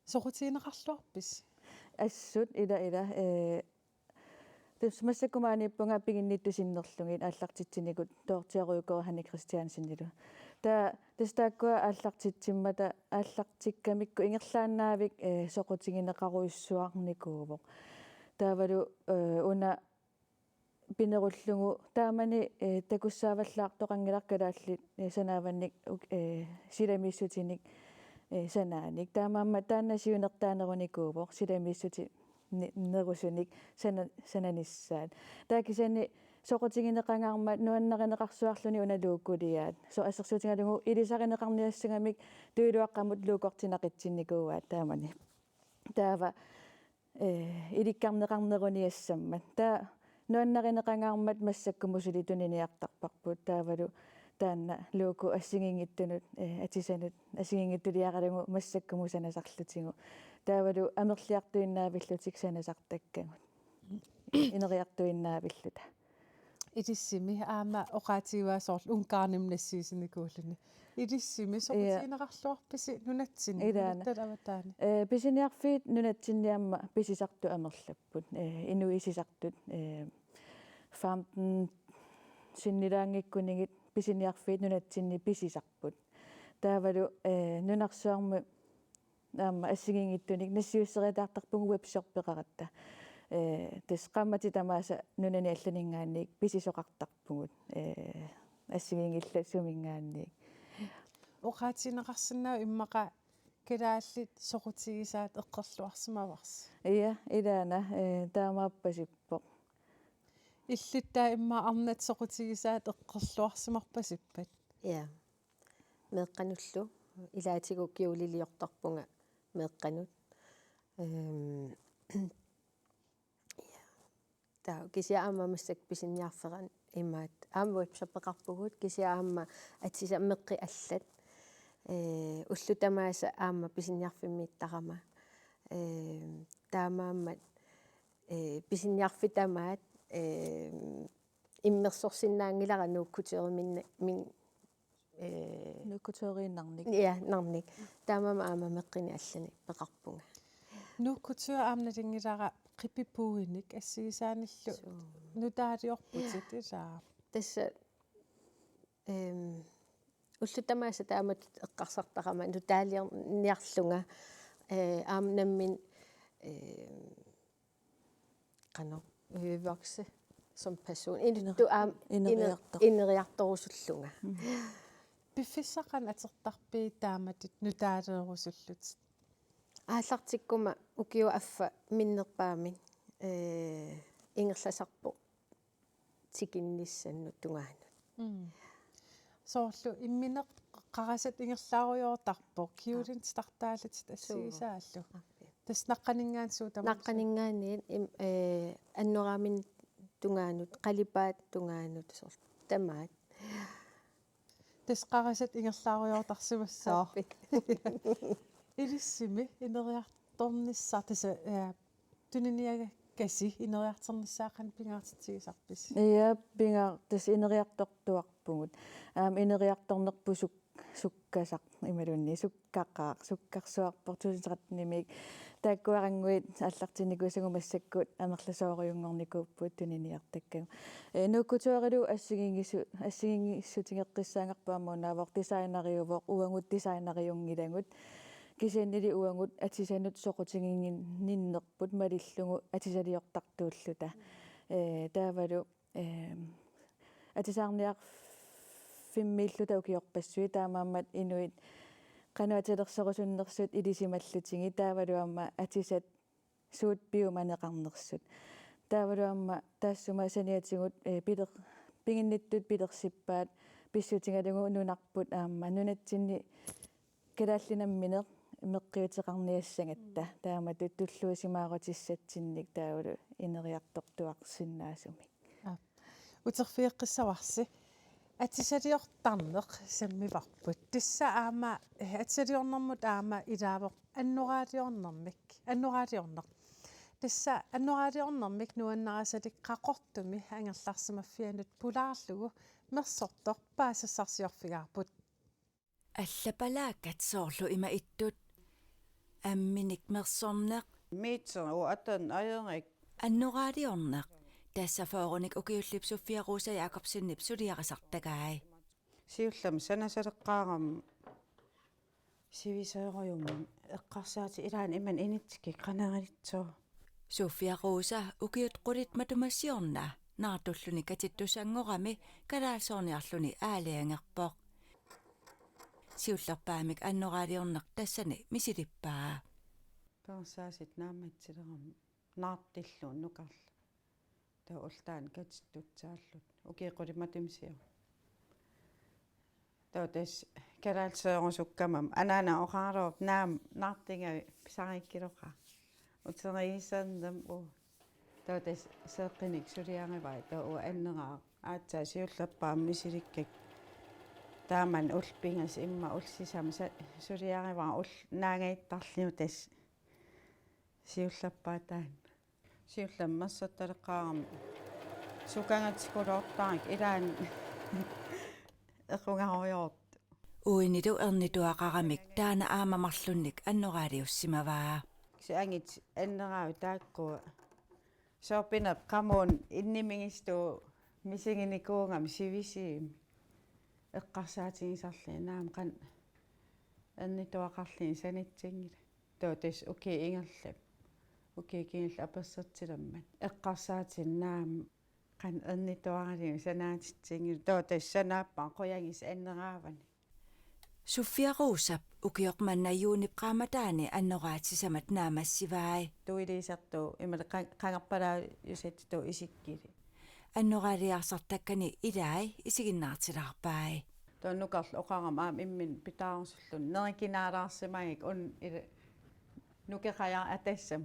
соқутиинеқарлуарпис ассут ила тусмассаккумаанииппунга пигинниттусиннерлугит ааллартитсиникут тоортиаруйукора хани кристиансиннилу тастааккуа ааллартитсиммата ааллартиккамикку ингерлааннаавик соқутигинеқаруйуссуарникуувоқ таавалу уна пинеруллугу таамани такуссааваллаартоқангиларкалааллит санааванник силамиссутиник санааник таамаамма тааннасиунертаанеруникуувоқ силамиссути нерусуник сананиссаат таакисани соқутигинеқангаарма нуаннеринеқарсуарлуни уналууккулиаат со ассерсуутингалугу илисаринеқарниассагамик туилуаққамут луукортинақитсинникууаат таамани таава иликкарнеқарнеруниассаммат таа нуаннеринеқангаармат массаккумусули туниниартарпарпут таавалу таанна лууку ассигингиттунут атисанут ассигингиттулиаралугу массаккумусанасарлутигу таавалу амерлиартуиннаавиллутик санасартаккагут инериартуиннаавиллута илиссими аама оqaатигуасоорл ункаарнимнассиисиникууллуни илиссими соқутигинеқарлуарписи нунатсини талаватаани писиниарфиит нунатсинниамма писисарту амерлаппут инуисисартут фамтен синнилаангиккунигит писиниарфиит нунатсинни писисарпут таавалу нунарсуарму аама ассигингиттуник нассиуссериатаартарпугу вебсерпеқаратта тесқаммати тамааса нунани алланингаанник писисоқартарпугут ассигингилла сумингаанник оqaатинеқарсинаа иммақа калааллит соқутигисаат эққерлуарсимаварс ия илаана таамааппасиппоқ иллиттаа имма арнат соқутигисаат эққерлуарсимарпасиппат я меққануллу илаатигу киулилиортарпунга меэкканут таа кисиаама массак писинниарферан имаат аамуат саппеқарпугут кисиаама атсиса меққи аллат уллутамааса аама писинниарфиммииттарама таамааммат писинниарфитамаат иммерсорсиннаангилара нууккутериминна мин нууккутерииннарник я нарник таамаама аама меққини аллани пеқарпунга нууккутуа аамналингилара qipippuinik assигисааниллу нутаалиорпутит илаа тасса уллутамааса таамат эққарсартарама нутаалиерниарлунга аамнаммин qano vokse som person du ineriartorussullunga пиффиссақан атерторпии тааматит нутаалеерусуллут ааллартиккума укиу аффа миннерпаамин ингерласарпо тикинниссанну тунгаанут соорлу имминеқ қарасат ингерлааруйоортарпо киулин стартаалат ассигисааллу тас наққанингаансуу тама наққанингаанниит аннораамин тунгаанут қалипаат тунгаанут соор тамаат тас қарасат ингерлааруйоортарсимассаа илиссими инериарторниссаа таса туниниага каси инериартернissaaqan пингаартитсигисарпис я пингаа тас инериартортуарпугут инериарторнерпусук суккасақ ималунни суккақаа суккарсуарпортусератнимик тааккуарангуит аллартиникусагумассаккут амерласоориунгорникууппут туниниартаккагу нуккутуарилу ассигингиссутингеққиссаангерпаамму наавор дизайнариувоқ уангут дизайнариунгилагут кисианнили уангут атисанут соқутингин ниннерпут малиллугу атисалиортартууллута таавалу атисаарниар фиммииллута укиорпассуи таамааммат инуит кануатилерсерусуннерсут илисималлутинги таавалуамма атисат суут биуманеқарнерсут таавалуамма таассума саниатигут пилер пингинниттут пилерсиппаат писсутингалугу нунарпут аама нунатсинни калааллинамминеқ меққиутеқарниассангатта таама туттуллуусимаарутиссатсинник таавалу инериартортуарсиннаасуми утерфиэққиссаварси атисалиортарнеқ саммиварпут тасса аама атисалиорнэрмут аама илаавоқ аннораалиорнэрмик тасса аннораалиорнэрмик нуаннарасалик қақортуми ангерларсимаффианут пулаарлугу мерсортор паасассарсиорфигаарпут аллапалааккат соорлу има иттут амминик мерсорнеқ митсер у атан аерник аннораалиорнеқ тассафооруник укиуллипсуффиарууса Якобсиннип сулиарасартагаай сиуллам санасалеққаарам сивисаеруйумма эққарсаати илаан иман инитсики канааралитсоо суффиарууса укиут qulит матумассиорна наартуллуни катиттусангорами калаалсоорниарлуни аалиангерпоқ сиуллерпаамик аннораалиорнеқ тассани мисилиппаа персаасит нааматсилерам наартиллуун нукарла таа ултаан катиттутсааллут укиқулиматимсиу таа тас калаалсоорусуккамам анаана ораарооп наам наартингави писариккилоқа утериисаандам у таа тас сеэққиник сулиаангавай таа у аннераа аатсаа сиуллерпаам мисиликкак тааман улпингас имма улсисам сулиариваа ул наагайттарлиу тас сиуллаппаатаан сиулламмассатталеққаарам сукангатсикулоортаарик илаан эққунгаруйорт уинилу эрнитуақарамик таана аамамарлунник аннораалиуссимаваа сиангит аннераа тааккуа соопинап камон иннимигисту мисигиникуунгам сивисиим эққарсаатигисарлии наам қан аннитуақарлии санитсингила тоотас окей ингерлап окей кингил апассертиламмат эққарсаатин наам қан аннитуаралии санаатитсингила тоотас санааппаа қоянгис аннераавани суффиаруусап укиоқманнаюунип qaamataani аннораатисамат наамассиваи туилисарту имала қангерпалаа юсатту исиккили аннораалиарсартаккани илаи исигиннаартилаарпаи Tuonnukarlu oqarama aam immin pitaarusullun nerikinaalaarsimagik un nukeqaja atassam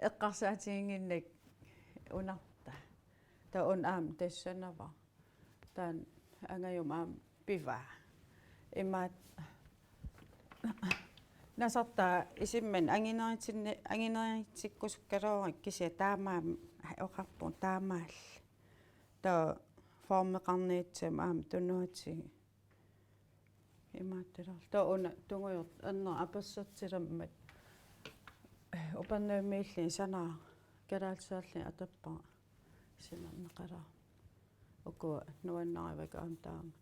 eqqarsaatiginginnik unarta ta un aam tassanava taan angayum aam piva immaat nasartaa isimman angineritsikkusukkaloorik kisia taamaam oqarpun taamaall ta formeqarniitsam aam tunuatigi имаатталар тоо уна тунгуйорт аннер апассертиламмат упаннаамииллин санаа калаалсаалли атаппаа синарнеқалаа окуа нуаннаривак аамтаамат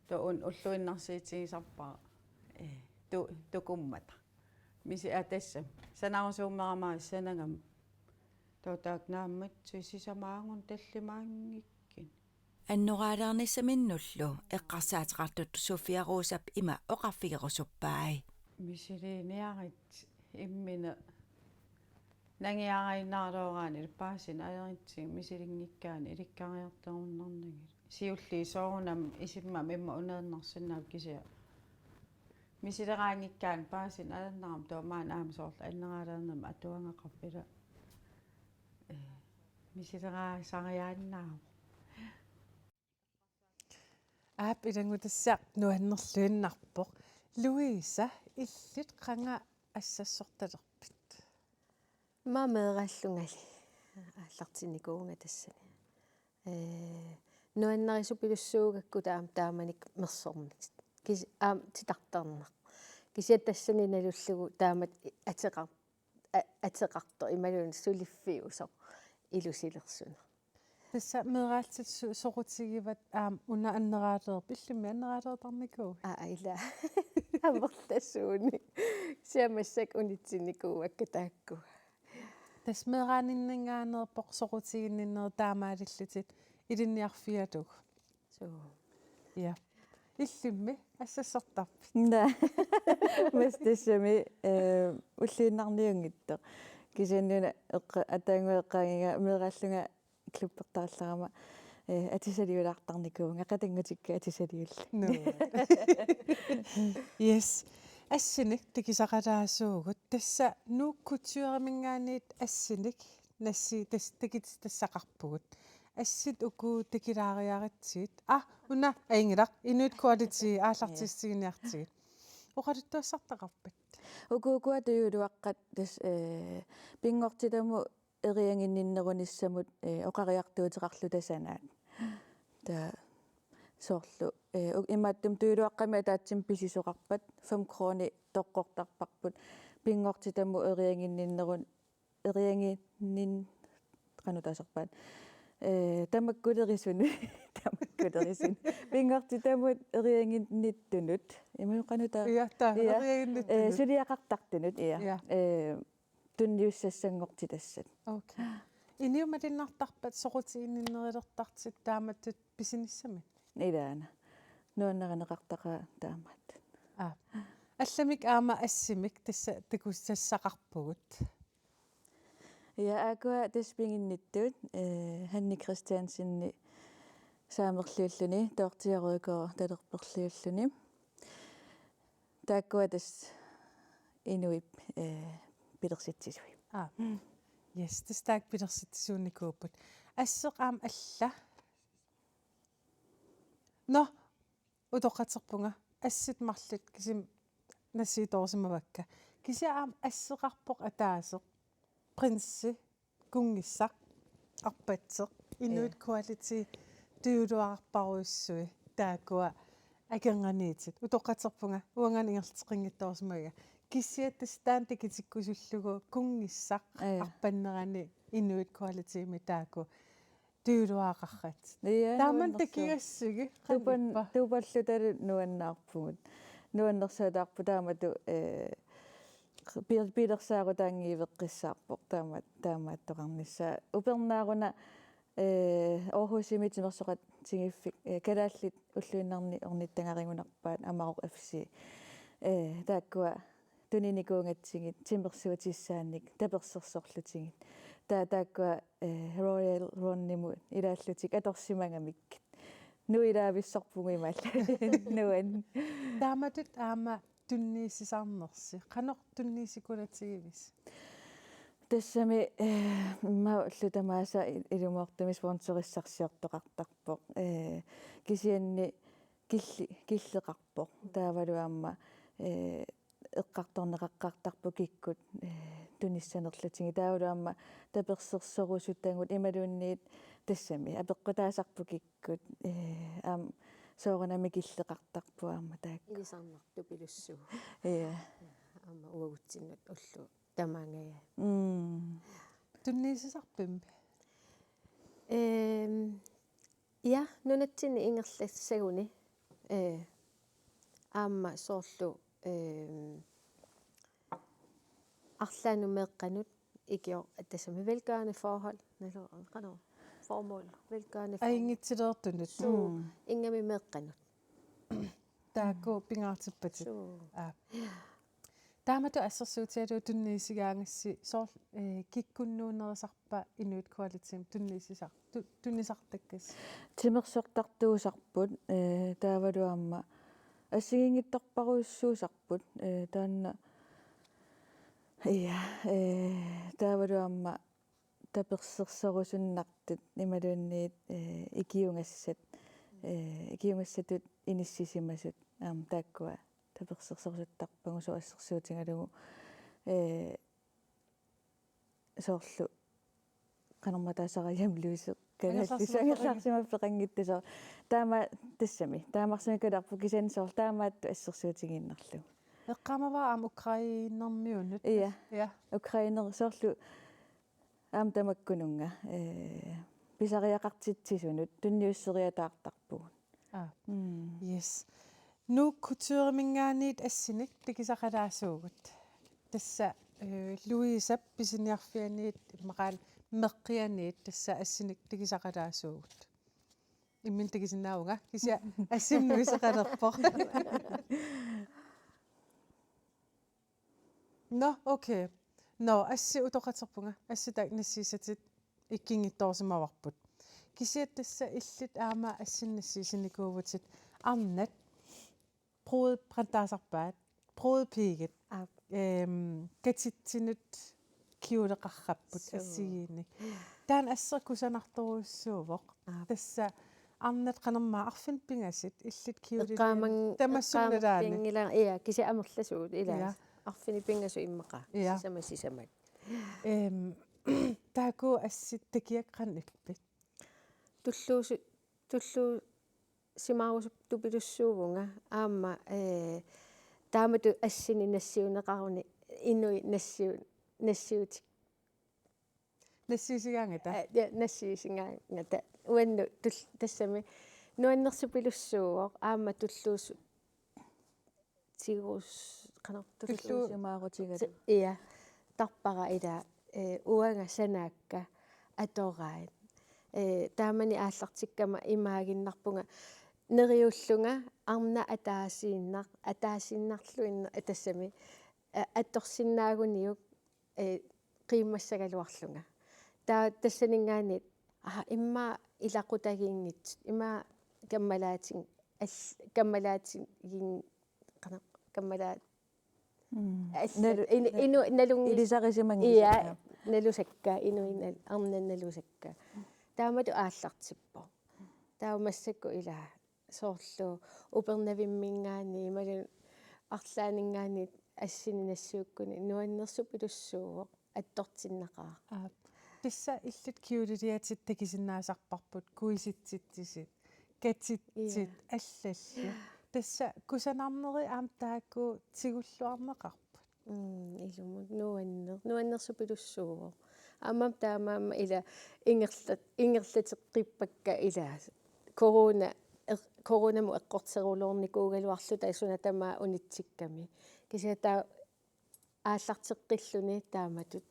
тоо ун уллуиннарсиитигисарпаа тукуммата миси атассам санаарусууммерамаа санагам тоо таак нааммат сисамаагун таллимаангиккин аннораалаарниссаминнуллу эққарсаатеқартут суфиаруусап има оқарфигерусуппаи мисилиниарит иммина нангиарайнаалоогаани паасин аеритсиг мисилингиккаани иликкариартеруннарнагил сиулли соорунам исиммам имма унеернарсинаап кисиа мисилераангиккаан паасин аернарам тоомаан аамсоорла аннераалаернам атуангақарпила мисилераа сариааннаа аап илангутассаа нуаннерлуиннарпоқ Луиса иллут қанга ассассорталерпит маамеераллунгали ааллартинникуунга тассани нуаннарисупилуссуугакку тааманик мерсормит кис аам титартарнеқ кисиат тассани налуллугу таамат атеқарто ималуун сулиффиусо илусилерсуна тасса мераалтит сорутигиват аам уна аннераалер пиллуми аннераалертарникуу ила амерласууни сиамассак унитсинникуу аккатаакку тас мерааниннангаанерпоқ сорутигинниннер таамаалиллутит илинниарфиатуг я иллимми ассассартарпит да мастассами уллииннарниунгитто кисианнуна эққа атаангуэққаангига мерааллунга клуппертарларама атисалиулаартарникуунга qatanggutikka атисалиулла yes ассиник тикисақалаасуугут тасса нууккутсуеримингаанит ассиник насси тастакит тассақарпугут ассит уку тикилаариаритсиит уна аингилақ инуит quality ааллартиссигиниартигит оқалуттуассартақарпат укуукуа туйулуаққат тас пингортиламу эриангинниннерунissamут оқариартуутеқарлу тасанаат та соорлу имааттум туйулуаққами таатсим писисоқарпат 5 крони тоққортарпарпут пингортитаму эриангинниннерун эриангиннин канутасерпаат тамаккулерисун пингортитамут эриангинниттунут имаюқанута сулиақартартунут тунниуссассангортитассат окей иниумалиннартарпат сорутигиннерилертартит тааматтут писиниссами илаана нуаннеринеқартаqa таамаат алламик аама ассимик тасса такуссассақарпугут я акуа таспингинниттуут ханни кристиансинни саамерлиуллуни тоортиаруикоо талерперлиуллуни тааккуа тас инуип пилерситсисуи yes тастаак пилерситсуунникууппут ассеқ аам алла но утоқатерпунга ассит марлут кисим нассииторсимавакка кися аам ассеқарпоқ атаасеқ принсси кунгиссақ арпатсеқ инуит quality туйулуарпаруиссуи таакуа акерганиитит утоқатерпунга уанган ингертеқингитторсимага кисиат тастаан тикитиккусуллугу кунгиссақ арпаннерани инуит quality митааку туйулуаақаррат тааман такигассуги тупаллуталу нуаннаарпугут нуаннерсаалаарпу таамату пилерсаару таангиивеққиссаарпоқ таамааттоқарнissaа упернааруна орхусимитимерсоқат тигиффик калааллит уллуиннарни орниттангарингунарпаат амароқ FC тааккуа туниникуунгатсигит тимерсуатиссаанник таперсерсорлутигит тааккуа Royal Ronnimu илааллутик аторсимангамиккит nuilaavissarpugu imal nuan taamatut aama tunniissisarnersi qanor tunniissikulatigivис тассами иммауллу тамааса илумоортами спонсорissarsiortoqartarpoq кисианни киллеқарпоq таавалуаама эққарторнеқаққартарпу киккут туниссанерлатиги таавалуаама таперсерсорусутангут ималуунниит тассами апеққутаасарпу киккут аам соорнами киллеқартарпуаама таак илисарнарту пилуссуу аама уагутсиннут уллу тамаангая tunniisisarpimpi ja nunatsinni ingerlassaguni aamma soorlu arlaanu meeqqanut ikio tassami velgørende forhold qanor formål velgørende aingitsilертунут ingami meeqqanut taakku pingaartippatit taamatu assersuutialu tunniisigaangassi soor kikkunnuunerisarpa inuit qualitim tunnisartakkas тимерсортартуусарпут таавалуаама ассигингитторпаруйуссуусарпут таанна таавалуаама таперсерсерусуннартит ималуунниит икиунгассатут иниссисимасут тааккуа таперсерсерусуттарпагу суассерсуутингалугу соорлу канарматаасариамлуисеқ канааллисагерлаарсимаппеқангиттусоо таама тассами таамарсимикалаарпу кисансоор таамаатту ассерсуутигииннарлу эққамаваа аам украинермиунут я украинер соорлу аам тамаккунунга писариақартитсисунут тунниуссериатаартарпугун yes nu kultuurimingaaниит ассиник тикисақалаасуугут тасса луисап писиниарфианиит иммақаал меққианиит тасса ассиник тикисақалаасуугут иммин тикисиннаавга кися ассимнуисеқалерпоқ no okay no асси утоқатерпунга асситаак нассиисатит иккингитторсимаварпут кисиат тасса иллит аама ассиннассиисиникуувутит арнат прод прантаасарпаат продпигит катитсинут киулеқарраппут ассигиинни таан ассеркусанарторуссуувоқ тасса арнат қанермаа арфин пингасит иллит киулит тамассуллаани пингила киси амерласуут ила арфини пингасу иммақа сисамассисамат тааку ассит такиаққан иппит туллуу симаарусуп тупилуссуувнга аама таамату ассини нассиунеқаруни инуи нассиутик нассиисигаангата нассиисигаангата уанну тассами нуаннерсупилуссууоқ аама туллуусу тигус канартуллуусимаарутигат иа тарпара ила уанга санаакка атораат таамани ааллартиккама имаагиннарпунга нериуллунга арна атаасииннарлуинна атассами атторсиннаагуниук қиммассагалуарлунга таа тассанингаанит имма илақутагиингит има каммалаатин каммалаат ину налунги илисарисиманги иа налусакка инуинал арнанналусакка таамату ааллартиппо таамассакку ила соорлу упернавиммингаани малу арлаанингаани ассининассууккуни нуаннерсупилуссууоқ аттортиннақаа тисса иллит киулилиатит такисиннаасарпарпут куиситситсисит катитсит аллалли тасса кусанарнери аам таакку тигуллуарнеқарпут илумут нуаннерсупилуссууоқ аммам таамаама ила ингерлатеққиппакка ила коронаму эққортерулуорникуугалуарлу таасуна тамаа унитсикками кисиатаа ааллартеққиллуни тааматут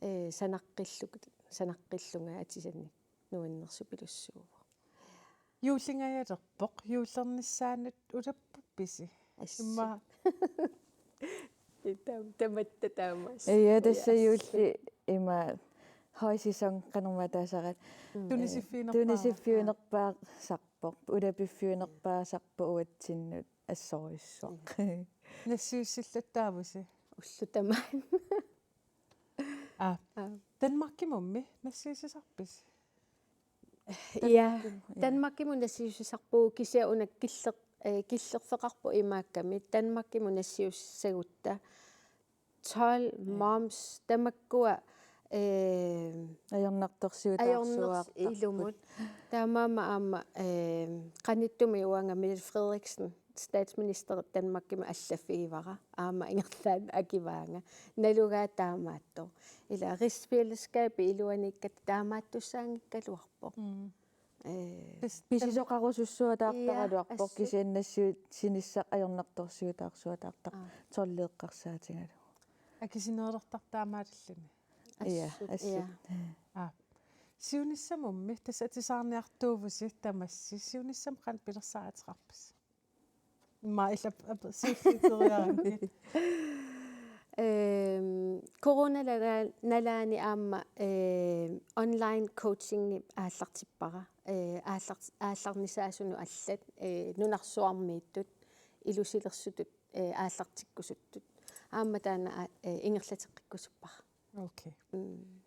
санаққиллунга атисанни нуаннерсупилуссууа юуллингаялерпоқ юуллернissaанут улаппупписи имма таматта таамаас я тасса юулли има hoisisong qanermataasaqat Tunisiffiinerpaa tunisiffiunerpaasarpoq ulapiffiunerpaasarpu uatsinnut assorissuaq нассиуссиллаттаавуси уллутамаан Danmarkimummi нассиусисарпис ja Danmarkimmun nassiussisarpuu kisia unak killerfeqarpu imaakkamit Danmarkimmun nassiussagutta 12 moms tamakkua ajornartorsuutaarsuaq ilumut taamaama aama qanittumi uanga Mette Frederiksen statsminister Danmarkima allaffiivara aama ingerlaan akivaanga nalugaa taamaatto ila rigsfællesskab iluanikkat taamaattussaangikkaluarpo pisisoqarusussuataartaqaluarpoq kisiannassuut sinissaq ajornartorsuutaarsuataartaq torleeqqarsaatigalu акисинеэртартаамааллуни ja assut сиунissamummi тасатисаарниартуувуси тамасси сиунissam қан пилерсаатеқарпас имма илап сиуллитериаранги corona nalaani aama online coaching ааллартиппара аалларнисаасуну аллат нунарсуармииттут илусилерсутут ааллартиккусуттут аама таана ингерлатеққиккусуппара окей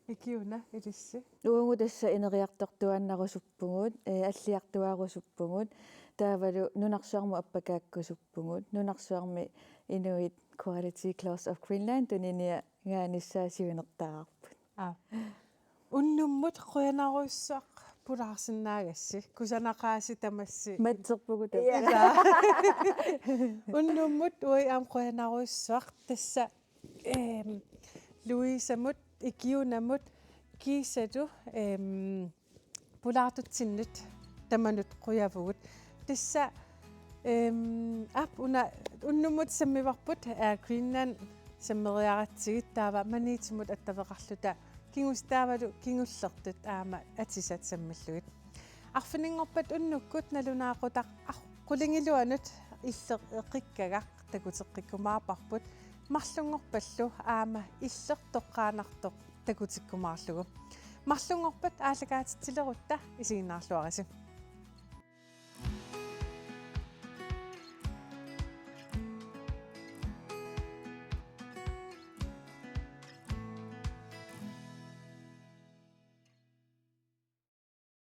икиуна илисси уангу тасса инериарторtuannarusuppungut аллиартуаарусупpungut таавалу нунарсуарму аппакааккусупpungut нунарсуарми Inuit Quality Class of Greenland туниния гаанissaasiunertaqarput уннуммут quyanarussaaq pulaarsиннаагасси кусанақааси тамасси матсерпугут уннуммут уи аам quyanarussaaq тасса Louisamut ikiunamut kiisatu pulaartutsinnut tamanut quyavugut tassa una unnumut sammivarput Greenland sammeriaratsigit taava maniitimut attaveqarluta kingustaavalu kingullertut aama atisat sammallugit arfininngorpat unnukkut nalunaaqutaq qulingiluanut illeqqikkagaq takuteqqikkumaarparput марлунгорпаллу аама иллертоққаанарто такутиккумаарлугу марлунгорпат аалагаатитсилерутта исигиннаарлуариси